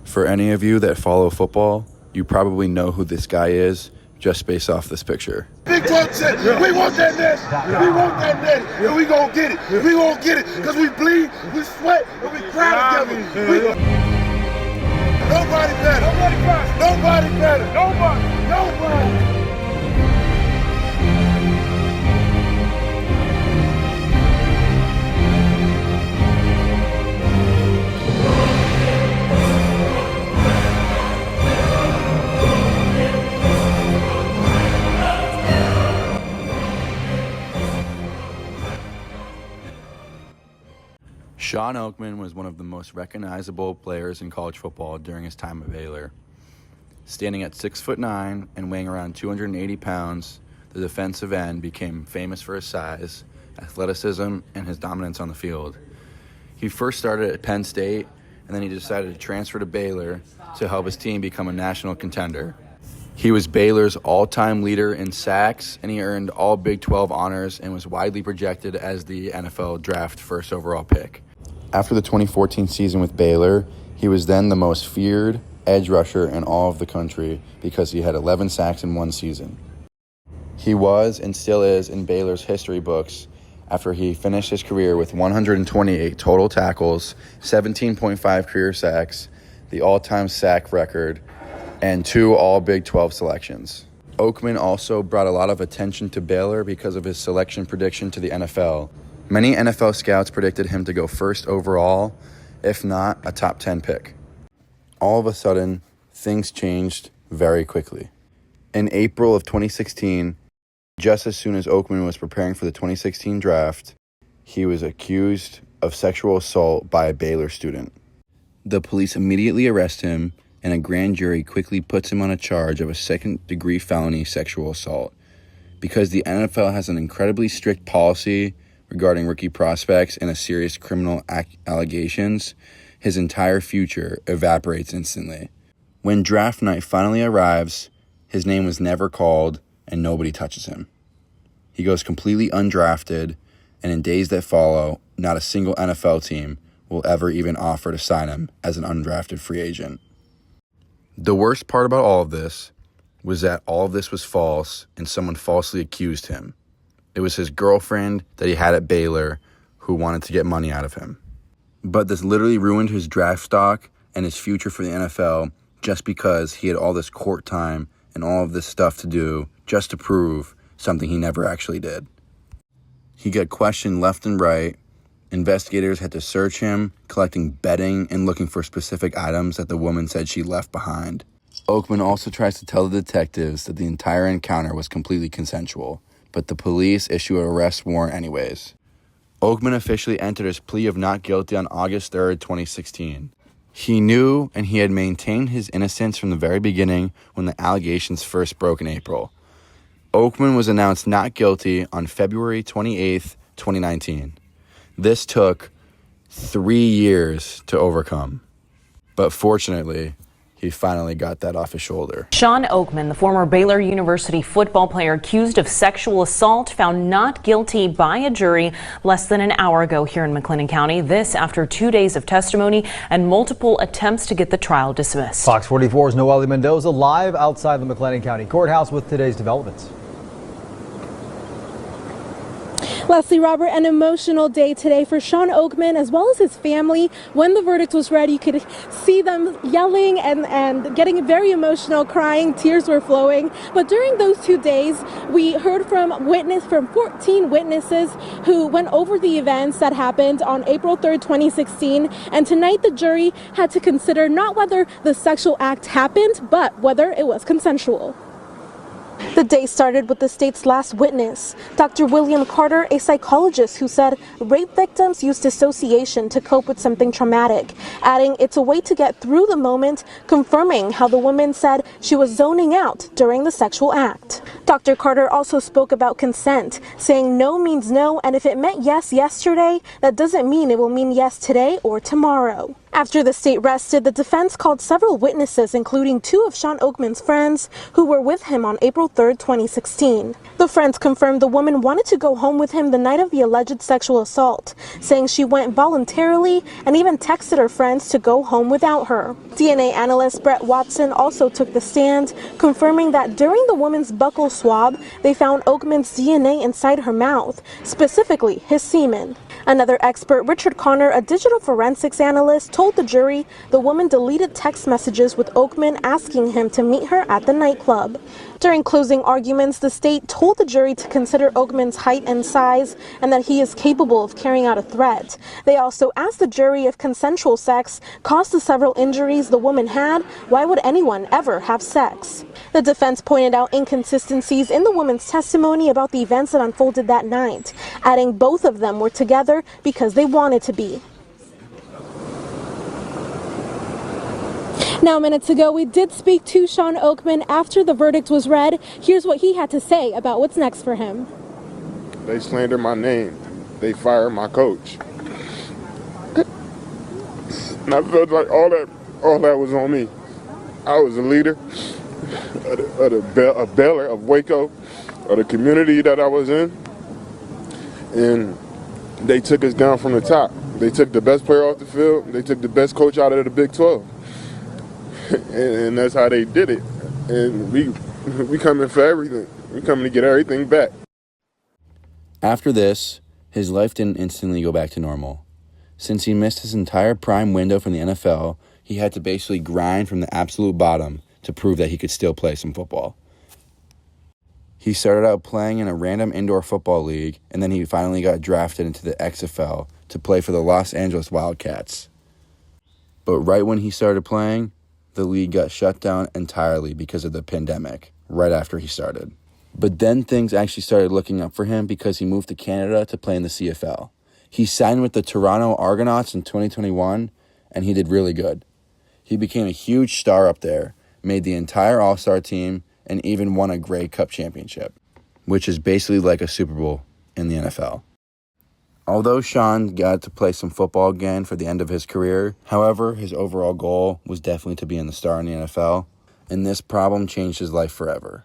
For any of you that follow football, you probably know who this guy is just based off this picture. Big 12 said, we want that net, we want that net, and we gonna get it. We gonna get it, because we bleed, we sweat, and we cry together. Nobody better. Nobody better. Nobody. Shawn Oakman was one of the most recognizable players in college football during his time at Baylor. Standing at 6'9" and weighing around 280 pounds, the defensive end became famous for his size, athleticism, and his dominance on the field. He first started at Penn State, and then he decided to transfer to Baylor to help his team become a national contender. He was Baylor's all-time leader in sacks, and he earned all Big 12 honors and was widely projected as the NFL draft first overall pick. After the 2014 season with Baylor, he was then the most feared edge rusher in all of the country because he had 11 sacks in one season. He was and still is in Baylor's history books after he finished his career with 128 total tackles, 17.5 career sacks, the all-time sack record, and 2 All-Big 12 selections. Oakman also brought a lot of attention to Baylor because of his selection prediction to the NFL. Many NFL scouts predicted him to go first overall, if not a top 10 pick. All of a sudden, things changed very quickly. In April of 2016, just as soon as Oakman was preparing for the 2016 draft, he was accused of sexual assault by a Baylor student. The police immediately arrest him, and a grand jury quickly puts him on a charge of a second-degree felony sexual assault. Because the NFL has an incredibly strict policy regarding rookie prospects and a serious criminal allegations, his entire future evaporates instantly. When draft night finally arrives, his name was never called and nobody touches him. He goes completely undrafted, and in days that follow, not a single NFL team will ever even offer to sign him as an undrafted free agent. The worst part about all of this was that all of this was false and someone falsely accused him. It was his girlfriend that he had at Baylor who wanted to get money out of him. But this literally ruined his draft stock and his future for the NFL just because he had all this court time and all of this stuff to do just to prove something he never actually did. He got questioned left and right. Investigators had to search him, collecting bedding and looking for specific items that the woman said she left behind. Oakman also tries to tell the detectives that the entire encounter was completely consensual, but the police issue an arrest warrant anyways. Oakman officially entered his plea of not guilty on August 3rd, 2016. He knew and he had maintained his innocence from the very beginning when the allegations first broke in April. Oakman was announced not guilty on February 28th, 2019. This took 3 years to overcome, but fortunately, he finally got that off his shoulder. Shawn Oakman, the former Baylor University football player accused of sexual assault, found not guilty by a jury less than an hour ago here in McLennan County. This after 2 days of testimony and multiple attempts to get the trial dismissed. Fox 44's Noelle Mendoza live outside the McLennan County Courthouse with today's developments. Leslie, Robert, an emotional day today for Shawn Oakman as well as his family. When the verdict was read, you could see them yelling and getting very emotional, crying, tears were flowing. But during those 2 days, we heard from 14 witnesses who went over the events that happened on April 3rd, 2016. And tonight, the jury had to consider not whether the sexual act happened, but whether it was consensual. The day started with the state's last witness, Dr. William Carter, a psychologist who said rape victims use dissociation to cope with something traumatic, adding it's a way to get through the moment, confirming how the woman said she was zoning out during the sexual act. Dr. Carter also spoke about consent, saying no means no, and if it meant yes yesterday, that doesn't mean it will mean yes today or tomorrow. After the state rested, the defense called several witnesses, including 2 of Shawn Oakman's friends who were with him on April 3, 2016. The friends confirmed the woman wanted to go home with him the night of the alleged sexual assault, saying she went voluntarily and even texted her friends to go home without her. DNA analyst Brett Watson also took the stand, confirming that during the woman's buccal swab, they found Oakman's DNA inside her mouth, specifically his semen. Another expert, Richard Connor, a digital forensics analyst, told the jury the woman deleted text messages with Oakman asking him to meet her at the nightclub. During closing arguments, the state told the jury to consider Oakman's height and size and that he is capable of carrying out a threat. They also asked the jury if consensual sex caused the several injuries the woman had. Why would anyone ever have sex? The defense pointed out inconsistencies in the woman's testimony about the events that unfolded that night, adding both of them were together because they wanted to be. Now, minutes ago, we did speak to Shawn Oakman after the verdict was read. Here's what he had to say about what's next for him. They slander my name. They fire my coach. And I felt like all that was on me. I was a leader, a bailer of Waco, of the community that I was in. And they took us down from the top. They took the best player off the field. They took the best coach out of the Big 12. And that's how they did it. And we coming for everything. We coming to get everything back. After this, his life didn't instantly go back to normal. Since he missed his entire prime window from the NFL, he had to basically grind from the absolute bottom to prove that he could still play some football. He started out playing in a random indoor football league, and then he finally got drafted into the XFL to play for the Los Angeles Wildcats. But right when he started playing, the league got shut down entirely because of the pandemic, right after he started. But then things actually started looking up for him because he moved to Canada to play in the CFL. He signed with the Toronto Argonauts in 2021, and he did really good. He became a huge star up there, made the entire All-Star team, and even won a Grey Cup championship, which is basically like a Super Bowl in the NFL. Although Shawn got to play some football again for the end of his career, however, his overall goal was definitely to be in the star in the NFL, and this problem changed his life forever.